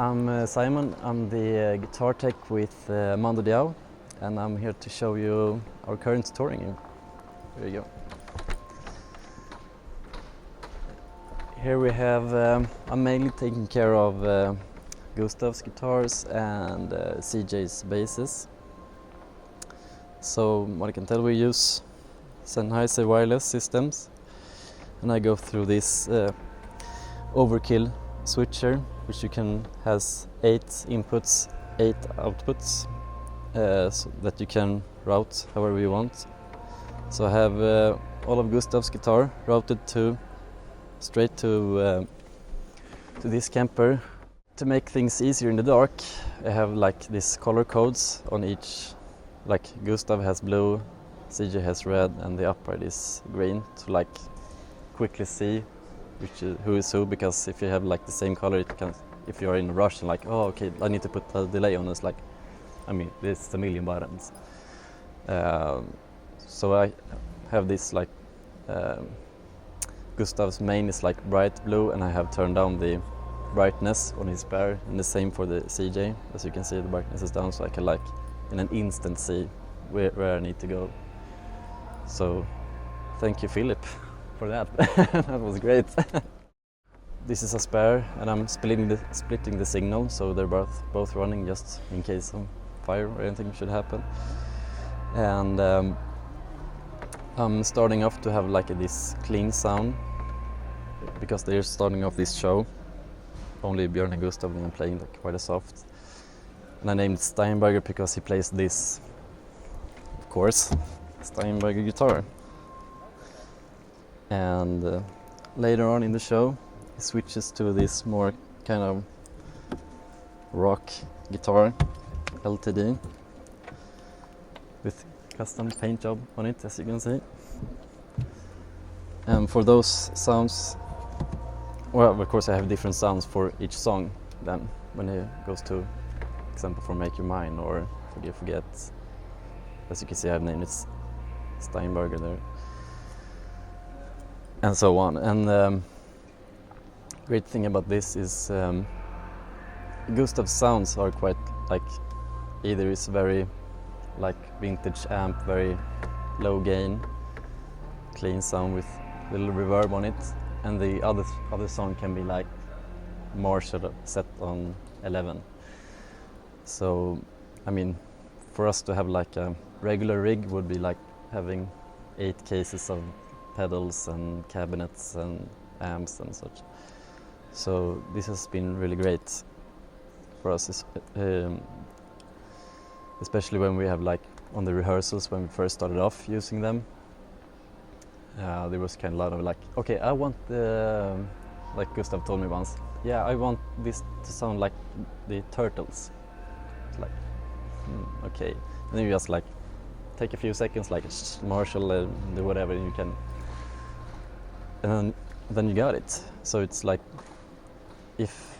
I'm Simon. I'm the guitar tech with Mando Diao, and I'm here to show you our current touring. Here you go. Here we have, I'm mainly taking care of Gustav's guitars and CJ's basses. So what I can tell, we use Sennheiser wireless systems, and I go through this overkill switcher, which you can has 8 inputs, 8 outputs, so that you can route however you want. So I have all of Gustav's guitar routed straight to this Kemper. To make things easier in the dark, I have like these color codes on each. Like Gustav has blue, CJ has red, and the upright is green, to like quickly see who is who, because if you have like the same color, it can, if you're in a rush and like, oh okay, I need to put a delay on this, like, I mean, there's a million buttons. So I have this like, Gustav's main is like bright blue, and I have turned down the brightness on his pair, and the same for the CJ. As you can see, the brightness is down, so I can like in an instant see where I need to go. So thank you, Philip, for that. That was great. This is a spare, and I'm splitting the signal, so they're both running just in case of fire or anything should happen. And I'm starting off to have like this clean sound, because they're starting off this show. Only Björn and Gustav are playing like quite a soft. And I named Steinberger because he plays this, of course, Steinberger guitar. And later on in the show, it switches to this more kind of rock guitar, LTD, with custom paint job on it, as you can see. And for those sounds, well, of course I have different sounds for each song than when it goes to, example, for Make Your Mind or Forget. As you can see, I've named it Steinberger there, and so on. And great thing about this is Gustav's sounds are quite like, either is very like vintage amp, very low gain, clean sound with little reverb on it, and the other song can be like Marshall set on 11. So I mean, for us to have like a regular rig would be like having 8 cases of pedals and cabinets and amps and such. So this has been really great for us, especially when we have like on the rehearsals, when we first started off using them. There was kind of a lot of like, okay, I want the, like Gustav told me once, yeah, I want this to sound like the Turtles. It's like, okay. And then you just like take a few seconds, like Marshall and do whatever you can, and then you got it. So it's like, if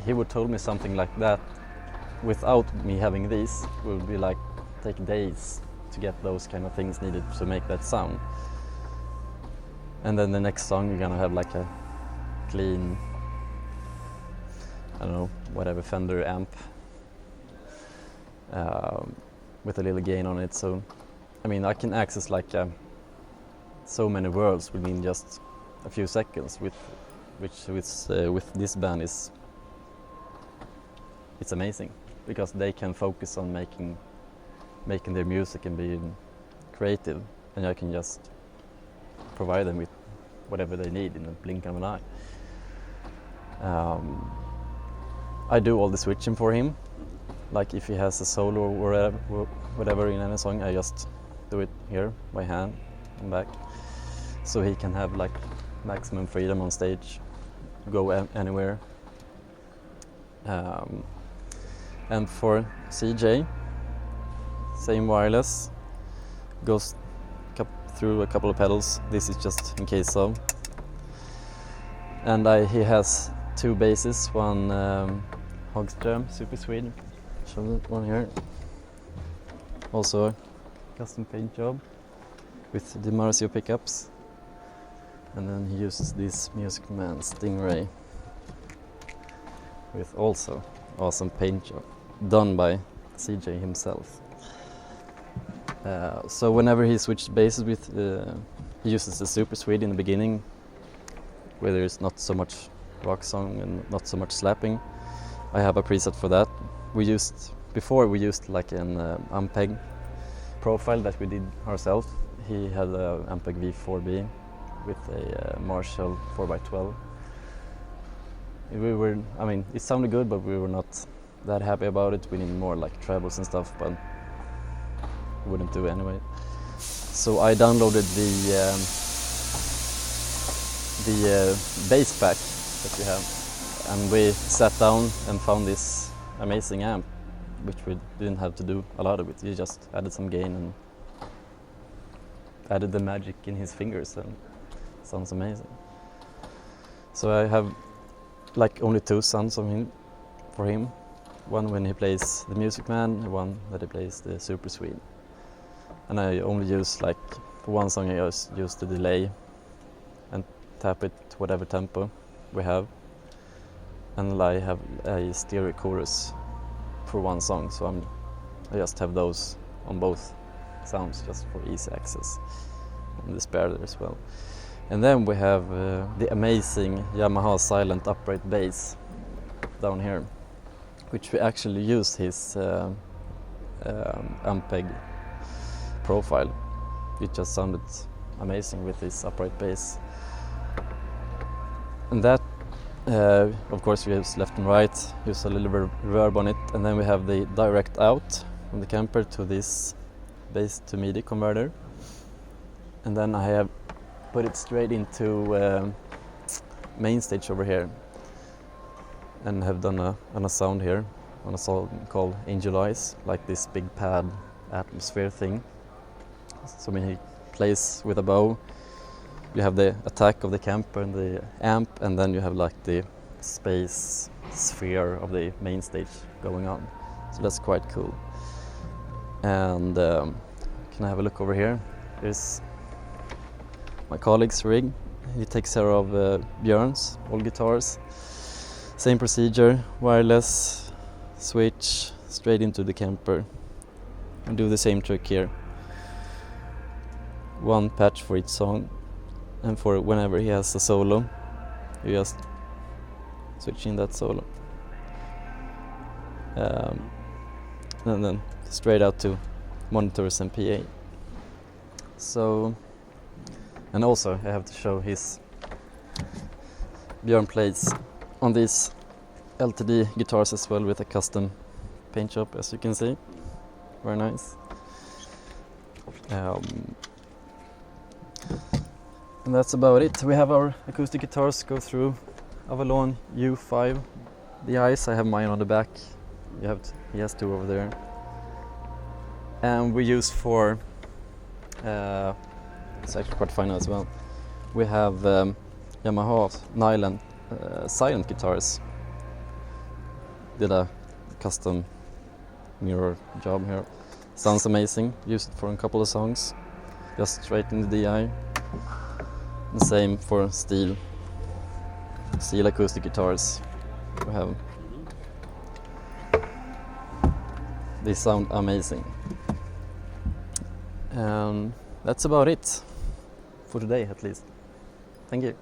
he would told me something like that without me having these, it would be like take days to get those kind of things needed to make that sound. And then the next song you're gonna have like a clean, I don't know, whatever Fender amp with a little gain on it. So I mean, I can access like so many worlds within just a few seconds, which with this band it's amazing, because they can focus on making their music and being creative, and I can just provide them with whatever they need in a blink of an eye. I do all the switching for him. Like if he has a solo or whatever in any song, I just do it here by hand and back, so he can have like maximum freedom on stage, go anywhere. And for CJ, same wireless, goes through a couple of pedals. This is just in case of. And he has 2 basses, one Hagström Super Swede, show that one here. Also a custom paint job with the Marcio pickups. And then he uses this Music Man Stingray with also awesome paint job done by CJ himself. So whenever he switched basses with, he uses the Super Swede in the beginning, where there's not so much rock song and not so much slapping. I have a preset for that. Before we used like an Ampeg profile that we did ourselves. He had an Ampeg V4B with a Marshall 4x12. It sounded good, but we were not that happy about it. We needed more like trebles and stuff, but wouldn't do anyway. So I downloaded the bass pack that we have, and we sat down and found this amazing amp, which we didn't have to do a lot of it. We just added some gain and added the magic in his fingers, and it sounds amazing. So I have like only 2 sounds of him, for him. One when he plays the Music Man, and one that he plays the Super Swede. And I only use, like, for one song I use the delay and tap it to whatever tempo we have. And I have a stereo chorus for one song, so I just have those on both sounds just for easy access. And the spare there as well. And then we have the amazing Yamaha silent upright bass down here, which we actually used his Ampeg profile. It just sounded amazing with this upright bass. And that, of course, we use left and right, use a little bit of reverb on it, and then we have the direct out from the Kemper to this bass to MIDI converter. And then I have put it straight into main stage over here, and have done a sound here on a song called Angel Eyes, like this big pad atmosphere thing. So when he plays with a bow, you have the attack of the Kemper and the amp, and then you have like the space sphere of the main stage going on. So that's quite cool. And can I have a look over here? Here's my colleague's rig. He takes care of Björn's all guitars. Same procedure, wireless, switch straight into the Kemper, and do the same trick here. One patch for each song, and for whenever he has a solo, you just switch in that solo. And then straight out to monitors and PA. So, and also I have to show his Björn plays on these LTD guitars as well with a custom paint job, as you can see. Very nice. And that's about it. We have our acoustic guitars go through Avalon U5. The eyes, I have mine on the back. He has 2 over there. And we use for, it's actually quite fine as well. We have Yamaha nylon silent guitars. Did a custom mirror job here. Sounds amazing. Used it for a couple of songs. Just straight in the DI. And same for steel acoustic guitars. We have. They sound amazing. And that's about it for today, at least. Thank you.